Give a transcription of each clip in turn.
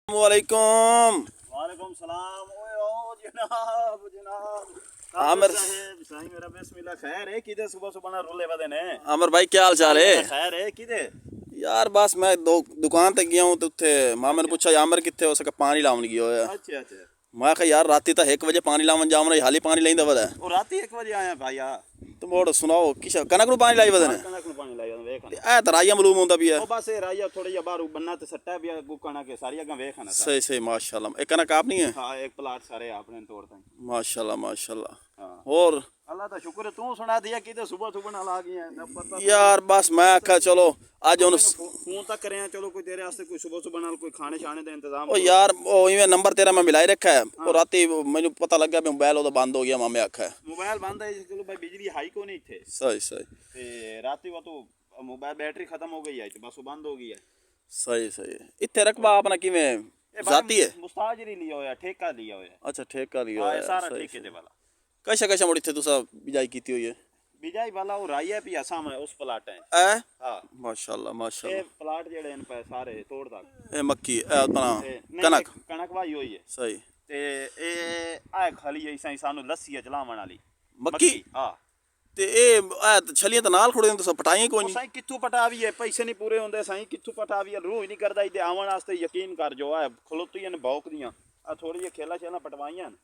वालेकुम। वालेकुम सलाम। ओए ओ जनाब जनाब आमिर साहब साईं मेरा बिस्मिल्लाह खैर है किदे सुबह सुबह ना रुले वदे ने आमिर भाई क्या हाल चाल है खैर है किदे यार? बस मैं दुकान ते गया हूँ तो उत्थे मामे ने पूछा आमिर कित्थे हो सके पानी लावन गया होया। अच्छा अच्छा मैं कहा यार राती तो 1 बजे पानी लावन जावना हाली पानी लेंदा वदा ओ राती 1 बजे आया भाई आ तो मोड़ सुनाओ किश कनक नु पानी लाई वदे ने कनक नु पानी लाया वेख ना ए तराइया मालूम होंदा भी है। ओ बस ए राया थोड़ा या बाहर बन्ना ते सट्टा भी गुकना के सारी अगा वेख ना सही सही माशाल्लाह। एक कनक आप नहीं है? हां एक प्लाट सारे आपने तोड़ता माशाल्लाह माशाल्लाह। हां और अल्लाह दा शुक्र है तू सुना दिया किदे सुबह सुबह ना ला गया ना पता यार बस मैं आखा चलो आज उन फोन तक करे चलो कोई तेरे वास्ते कोई सुबह सुबह नाल कोई खाने शाने दा इंतजाम ओ यार ओ इवें नंबर तेरा मैं मिलाई रखा है और राती मैनू पता लग गया भी मोबाइल ओदा बंद हो गया मामे आखा मोबाइल बंद है चलो भाई बिजली हाई को नहीं थे सही सही ते राती वो तो मोबाइल बैटरी खत्म हो गई है तो बस वो बंद हो गई है। सही सही। इत्थे रकबा अपना किवें जाती है? मुस्ताजरी लिया होया ठेका लिया होया। अच्छा ठेका लिया हां है सारा सही ठेके दे वाला कशा कशा मुड़ी थे तुसा बिजाई कीती हुई है? बिजाई वाला वो राइया भी सामने उस प्लाट है ए हां माशाल्लाह ये माशाल्लाह। प्लाट जेड़े न पे सारे तोड़ दा ए मक्की ए अपना कनक कनक वाही होई है सही ते ए आ खाली ऐसा सानू लस्सी चलावन वाली मक्की हां ते ए छलियां तो नाल खड़े तुसा पटाई कोई नहीं? साईं कित्थों पटावी है पैसे नहीं पूरे होंदे साईं कित्थों पटावी है रूह ही नहीं करदा इते आवन वास्ते यकीन कर जो है खलोती ने भौक दियां आ थोड़ी जी खेला शेला पटवाइयां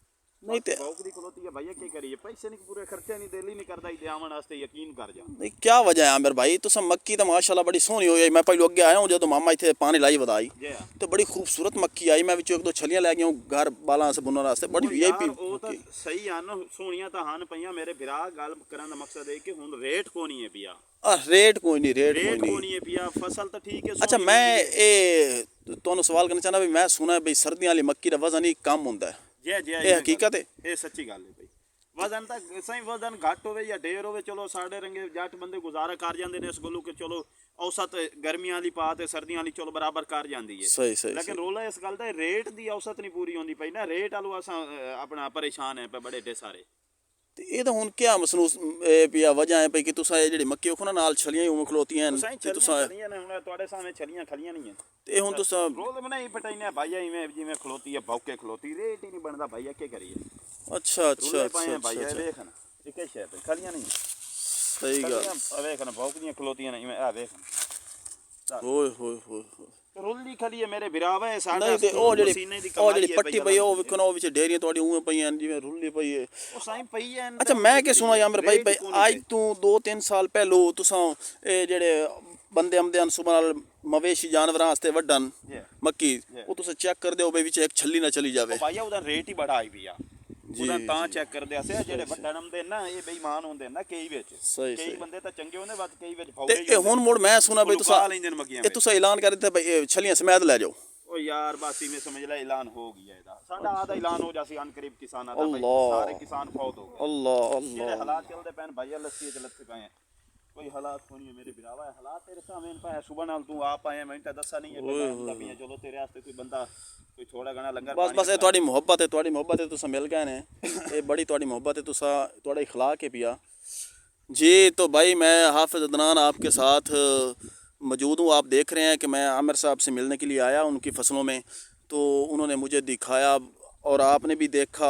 नहीं ते भौक दी खलोती है भैया की करिए पैसे नहीं पूरे खर्चे नहीं दिल ही नहीं करदा इते आवन वास्ते यकीन कर जा नहीं क्या वजह है आमिर भाई तुसा मक्की तो माशाल्लाह बड़ी सोहनी होई। मैं पहले अगे आया हूं जो मामा इथे पानी लाई वदाई जी तो बड़ी खूबसूरत मक्की आई। मैं विचों एक दो छलियां ले गया हूं घर बाला से बुनने वास्ते बड़ी वीआईपी ਉਹ ਤਾਂ ਸਹੀ ਹਨ ਸੋਹਣੀਆਂ ਤਾਂ ਹਨ ਪਈਆਂ ਮੇਰੇ ਵੀਰਾ ਗੱਲ ਕਰਨ ਦਾ ਮਕਸਦ ਹੈ ਕਿ ਹੁਣ ਰੇਟ ਕੋਣੀ ਹੈ ਪਿਆ रेट कोई नहीं रेट कोई ਰੇਟ नहीं। ਕੋਣੀ ਹੈ ਪਿਆ ਫਸਲ ਤਾਂ ਠੀਕ ਹੈ अच्छा मैं ए ਤੁਹਾਨੂੰ ਸਵਾਲ ਕਰਨਾ ਚਾਹਨਾ ਵੀ ਮੈਂ ਸੁਣਾ ਵੀ ਸਰਦੀਆਂ ਵਾਲੀ ਮੱਕੀ ਦਾ ਵਜ਼ਨ ਹੀ ਕਮ ਹੁੰਦਾ ਹੈ ਜੈ ਜੈ ਇਹ ਹਕੀਕਤ ਹੈ? ਇਹ ਸੱਚੀ ਗੱਲ ਹੈ ਭਾਈ ਵਜ਼ਨ ਤਾਂ ਸਹੀ ਵਜ਼ਨ ਘੱਟ ਹੋਵੇ ਜਾਂ ਢੇਰ ਹੋਵੇ ਚਲੋ ਸਾਡੇ ਰੰਗੇ ਜੱਟ ਬੰਦੇ ਗੁਜ਼ਾਰਾ ਕਰ ਜਾਂਦੇ ਨੇ ਇਸ ਗੱਲੋਂ ਕਿ ਚਲੋ औसत गर्मियां वाली पा ते सर्दियां वाली चलो बराबर कर जाती है सही सही लेकिन रोला इस गल दा रेट दी औसत नहीं पूरी होंदी पई ना रेट वालों असां अपना परेशान है पे बड़े ढे सारे ਤੇ ਇਹ ਤਾਂ ਹੁਣ ਕਿਆ ਮਸਨੂਸ ਪਿਆ ਵਜ੍ਹਾ ਹੈ ਪਈ ਕਿ ਤੁਸੀਂ ਇਹ ਜਿਹੜੀ ਮੱਕੀ ਉਹ ਨਾ ਨਾਲ ਛਲੀਆਂ ਹੀ ਉਵੇਂ ਖਲੋਤੀਆਂ ਹਨ ਤੇ ਤੁਸੀਂ ਛਲੀਆਂ ਨੇ ਹੁਣ ਤੁਹਾਡੇ ਸਾਹਮਣੇ ਛਲੀਆਂ ਖਲੀਆਂ ਨਹੀਂ ਹੈ ਤੇ ਹੁਣ ਤੁਸੀਂ ਰੋਲ ਬਣਾਈ ਪਟਾਈਨੇ ਭਾਈਆ ਇਵੇਂ ਜਿਵੇਂ ਖਲੋਤੀ ਹੈ ਭੌਕੇ ਖਲੋਤੀ ਰੇਟ ਹੀ ਨਹੀਂ ਬਣਦਾ ਭਾਈਆ ਕੀ ਕਰੀਏ ਅੱਛਾ ਅੱਛਾ ਭਾਈਆ ਅੱਛਾ ਭਾਈਆ ਵੇਖ ਨਾ ਇੱਕ ਹੀ ਸ਼ੈ ਖਲੀਆਂ ਨਹੀਂ ਸਹੀ ਗੱਲ ਵੇਖ ਨਾ ਭੌਕਦੀਆਂ ਖਲੋਤੀਆਂ ਨੇ ਇਵੇਂ ਆ ਵੇਖ ਓਏ ਹੋਏ ਹੋਏ ਰੁੱਲੀ ਖਲੀ ਹੈ ਮੇਰੇ ਵਿਰਾਵਾ ਹੈ ਸਾਡਾ ਨਹੀਂ ਤੇ ਉਹ ਜਿਹੜੀ ਪੱਟੀ ਪਈ ਉਹ ਵਿਖਣਾ ਉਹ ਵਿੱਚ ਡੇਰੀਆਂ ਤੁਹਾਡੀ ਉਵੇਂ ਪਈਆਂ ਜਿਵੇਂ ਰੁੱਲੀ ਪਈ ਹੈ ਉਹ ਸਾਈਂ ਪਈ ਹੈ। ਅੱਛਾ ਮੈਂ ਕਿ ਸੁਣਾ ਯਾਰ ਭਾਈ ਅੱਜ ਤੋਂ 2-3 ਸਾਲ ਪਹਿਲੋਂ ਤੁਸੀਂ ਇਹ ਜਿਹੜੇ ਬੰਦੇ ਆਮਦੇ ਹਨ ਸੁਬਹ ਨਾਲ ਮਵੇਸ਼ੀ ਜਾਨਵਰਾਂ ਵਾਸਤੇ ਵੱਢਣ ਮੱਕੀ ਉਹ ਤੁਸੀਂ ਚੈੱਕ ਕਰਦੇ ਹੋ ਵੀ ਵਿੱਚ ਇੱਕ ਛੱਲੀ ਨਾ ਚਲੀ ਜਾਵੇ ਭਾਈਆ ਉਹਦਾ ਰੇਟ ਹੀ ਬੜਾ ਆਈ ਵੀ ਆ ਉਹਦਾ ਤਾਂ ਚੈੱਕ ਕਰਦੇ ਆ ਜਿਹੜੇ ਵੱਡਾ ਨੰਦੇ ਨਾ ਇਹ ਬੇਈਮਾਨ ਹੁੰਦੇ ਨਾ ਕਈ ਵਿੱਚ ਕਈ ਬੰਦੇ ਤਾਂ ਚੰਗੇ ਹੁੰਦੇ ਬਾਅਦ ਕਈ ਵਿੱਚ ਫੌੜੇ ਤੇ ਹੁਣ ਮੁੜ ਮੈਂ ਸੁਣਾ ਬਈ ਤੁਸੀਂ ਇਹ ਤੁਸੀਂ ਐਲਾਨ ਕਰ ਦਿੱਤਾ ਬਈ ਛਲੀਆਂ ਸਮੈਦ ਲੈ ਜਾਓ। ਉਹ ਯਾਰ ਬਸ ਇਵੇਂ ਸਮਝ ਲੈ ਐਲਾਨ ਹੋ ਗਿਆ ਇਹਦਾ ਸਾਡਾ ਆਦਾ ਐਲਾਨ ਹੋ ਜਾਸੀ ਅਨਕਰੀਬ ਕਿਸਾਨਾਂ ਦਾ ਬਈ ਸਾਰੇ ਕਿਸਾਨ ਫੌਤ ਹੋ ਗਏ। ਅੱਲਾਹ ਅੱਲਾਹ ਜਿਹੜੇ ਹਾਲਾਤ ਚੱਲਦੇ ਪੈਣ ਭਾਈਆ ਲੱਸੀ ਤੇ ਲੱਥੇ ਪਏ ਕੋਈ ਹਾਲਾਤ ਹੋਣੀ ਹੈ ਮੇਰੇ ਵੀਰਾਵਾ ਹਾਲਾਤ ਤੇਰੇ ਸਾਹਮਣੇ ਪਏ ਸੁਬਹ ਨਾਲ ਤੂੰ ਆਪ ਆਇਆ ਮੈਨੂੰ ਤਾਂ ਦੱਸਾ ਨਹੀਂ ਹੈ ਚਲੋ ਤੇਰੇ ਵਾਸਤੇ ਕੋਈ ਬੰਦਾ ਕੋਈ ਥੋੜਾ ਗਣਾ ਲੰਗਰ बस ये ਤੁਹਾਡੀ ਮੁਹੱਬਤ ਹੈ ਤੁਸੀਂ ਮਿਲ गए ने ये बड़ी ਤੁਹਾਡੀ ਮੁਹੱਬਤ है तुसा ਤੁਹਾਡਾ इखलाक है पिया जी। तो भाई मैं हाफिज़ अदनान आपके साथ मौजूद हूँ। आप देख रहे हैं कि मैं आमिर साहब से मिलने के लिए आया उनकी फसलों में तो उन्होंने मुझे दिखाया और आपने भी देखा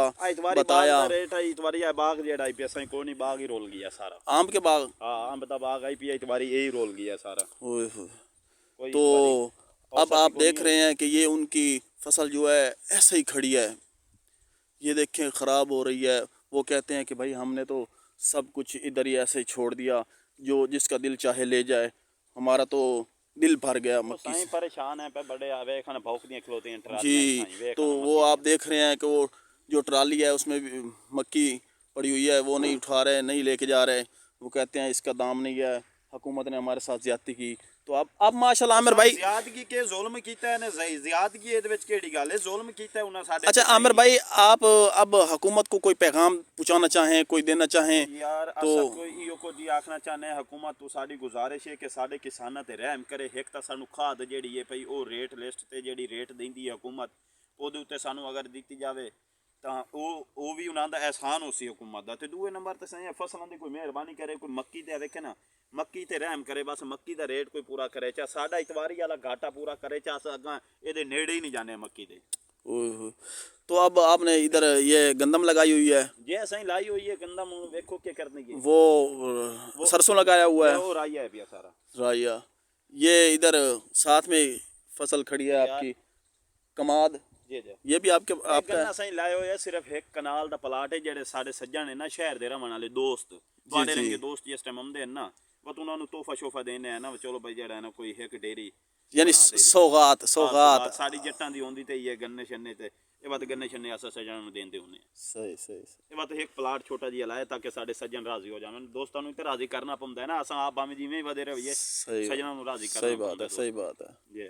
बताया। इतवारी बाग जेड़ा आई पिया कोई नहीं बाग ही रोल गया सारा आम के बाग हाँ आम का बाग आई पिया इतवारी यही रोल गया सारा। तो अब आप देख रहे हैं कि ये उनकी फसल जो है ऐसे ही खड़ी है ये देखें ख़राब हो रही है। वो कहते हैं कि भाई हमने तो सब कुछ इधर ही ऐसे ही छोड़ दिया जो जिसका दिल चाहे ले जाए हमारा तो दिल भर गया मक्की से। परेशान है पे बड़े आवे खाना भौंकदियां खलोते हैं जी। तो वो आप देख रहे हैं कि वो जो ट्राली है उसमें भी मक्की पड़ी हुई है वो नहीं उठा रहे नहीं लेके जा रहे। वो कहते हैं इसका दाम नहीं है हुकूमत ने हमारे साथ ज़्यादती की। तो अब माशाल्लाह आमिर भाई ज़्यादगी के जुल्म कीता है ने ज़्यादगी ਇਹਦੇ ਵਿੱਚ ਕਿਹੜੀ ਗੱਲ ਹੈ जुल्म कीता है उन्होंने साडे। अच्छा आमिर भाई आप अब हुकूमत को कोई पैगाम पहुंचाना चाहें कोई देना चाहें यार तो कोई इहो को जी आखना चाहने हुकूमत तो साडी गुजारिश है कि साडे किसानां ते रहम करे। एक ਤਾਂ ਸਾਨੂੰ ਖਾਦ ਜਿਹੜੀ ਹੈ ਭਈ ਉਹ ਰੇਟ ਲਿਸਟ ਤੇ ਜਿਹੜੀ ਰੇਟ ਦਿੰਦੀ ਹੈ हुकूमत ਉਹਦੇ ਉੱਤੇ ਸਾਨੂੰ ਅਗਰ ਦਿੱਤੀ ਜਾਵੇ ਤਾਂ ਉਹ ਵੀ ਉਹਨਾਂ ਦਾ ਅਹਿਸਾਨ ਹੋ ਸੀ ਹੁਕੂਮਤ ਦਾ। ਤੇ ਦੂਏ ਨੰਬਰ ਤੇ ਸਹੀ ਫਸਲਾਂ ਦੀ ਕੋਈ ਮਿਹਰਬਾਨੀ ਕਰੇ, ਕੋਈ ਮੱਕੀ ਤੇ ਵੇਖੇ ਨਾ, ਮੱਕੀ ਤੇ ਰਹਿਮ ਕਰੇ, ਬਸ ਮੱਕੀ ਦਾ ਰੇਟ ਕੋਈ ਪੂਰਾ ਕਰੇ, ਚਾ ਸਾਡਾ ਇਤਵਾਰੀ ਵਾਲਾ ਘਾਟਾ ਪੂਰਾ करे, चा अगां ਇਹਦੇ ਨੇੜੇ ਹੀ ਨਹੀਂ ਜਾਣੇ ਮੱਕੀ ਦੇ। ओह, तो अब आपने इधर ये गंदम लगाई हुई है, ਜੇ ਅਸੀਂ ਲਾਈ ਹੋਈ ਹੈ ਗੰਦਮ, ਵੇਖੋ ਕੀ ਕਰਨੀ ਹੈ। वो सरसों लगाया हुआ है, ਉਹ ਰਾਈਆ ਹੈ ਪਿਆ ਸਾਰਾ। राया, ये इधर साथ में फसल खड़ी है आपकी कमाद, ਜੀ ਜੀ ये भी आपके आपका ਗੰਨਾ ਸਹੀ ਲਾਏ ਹੋਏ ਆ, ਸਿਰਫ ਇੱਕ ਕਨਾਲ ਦਾ ਪਲਾਟ ਹੈ। ਜਿਹੜੇ ਸਾਡੇ ਸੱਜਣ ਨੇ ਨਾ ਸ਼ਹਿਰ ਦੇ ਰਹਿਣ ਵਾਲੇ ਦੋਸਤ, ਤੁਹਾਡੇ ਰੰਗੇ ਦੋਸਤ ਜਿਸ ਟਾਈਮ ਆਉਂਦੇ ਨੇ ਨਾ, ਬਸ ਉਹਨਾਂ ਨੂੰ ਤੋਹਫਾ ਸ਼ੋਫਾ ਦੇਣੇ ਆ ਨਾ, ਚਲੋ ਭਾਈ ਜਿਹੜਾ ਹੈ ਨਾ ਕੋਈ ਇੱਕ ਡੇਰੀ यानी सौगात सौगात। ਸਾਡੀ ਜੱਟਾਂ ਦੀ ਹੁੰਦੀ ਤੇ ਹੀ ਹੈ ਗੰਨੇ ਛੰਨੇ ਤੇ, ਇਹ ਬਾਤ ਗੰਨੇ ਛੰਨੇ ਅਸਾਂ ਸੱਜਣਾਂ ਨੂੰ ਦੇਂਦੇ ਹੁੰਦੇ ਆ। सही सही सही। ਇਹ ਬਾਤ ਇੱਕ ਪਲਾਟ ਛੋਟਾ ਜਿਹਾ ਲਾਇਆ ਤਾਂ ਕਿ ਸਾਡੇ ਸੱਜਣ ਰਾਜ਼ੀ ਹੋ ਜਾਣ। ਦੋਸਤਾਂ ਨੂੰ ਤੇ ਰਾਜ਼ੀ ਕਰਨਾ ਪੈਂਦਾ ਹੈ ਨਾ, ਅਸਾਂ ਆਪ ਭਾਵੇਂ ਜਿਵੇਂ ਵਧੇ ਰਹੀਏ, सही ਸੱਜਣਾਂ ਨੂੰ ਰਾਜ਼ੀ ਕਰਨਾ सही बात है, सही बात है। ਜੀ।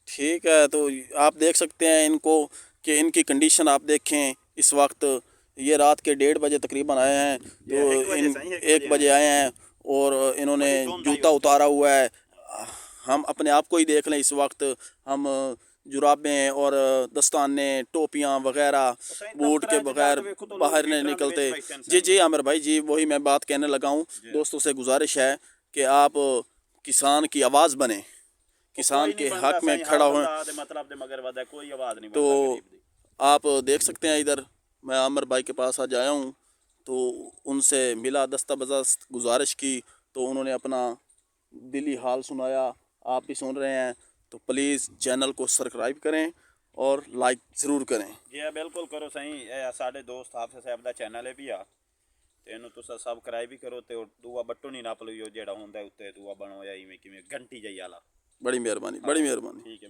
ठीक है, तो आप देख सकते हैं इनको कि इनकी कंडीशन आप देखें। इस वक्त ये रात के 1:30 बजे तकरीबन आए हैं, तो इन 1 बजे आए हैं और इन्होंने जूता उतारा हुआ है। हम अपने आप को ही देख लें, इस वक्त हम जुराबें और दस्ताने, टोपियाँ वगैरह बूट के बगैर बाहर नहीं निकलते। जी जी आमिर भाई जी, वही मैं बात कहने लगा हूँ। दोस्तों से गुजारिश है कि आप किसान की आवाज़ बने, किसान के हक में खड़ा हो। मतलब मगर वादा कोई आवाज़ नहीं। तो आप देख सकते हैं, इधर मैं आमिर भाई के पास आज आया हूँ, तो उनसे मिला, दस्तबदस्त गुजारिश की, तो उन्होंने अपना दिली हाल सुनाया। आप भी सुन रहे हैं, तो प्लीज़ चैनल को सब्सक्राइब करें और लाइक ज़रूर करें। जी बिल्कुल करो सही। साढ़े दोस्त हाफिज़ साहब का चैनल है भी आ, ਤੇ ਇਹਨੂੰ ਤੁਸੀਂ ਸਬਸਕ੍ਰਾਈਬ ਵੀ ਕਰੋ ਤੇ ਦੂਆ ਬਟਨ ਹੀ ਨੱਪ ਲਈਓ ਜਿਹੜਾ ਹੁੰਦਾ ਉੱਤੇ ਦੂਆ ਬਣੋ ਜਾਂ ਇਵੇਂ ਕਿਵੇਂ ਘੰਟੀ ਜਿਹੀ ਵਾਲਾ। बड़ी मेहरबानी, बड़ी मेहरबानी। ठीक है।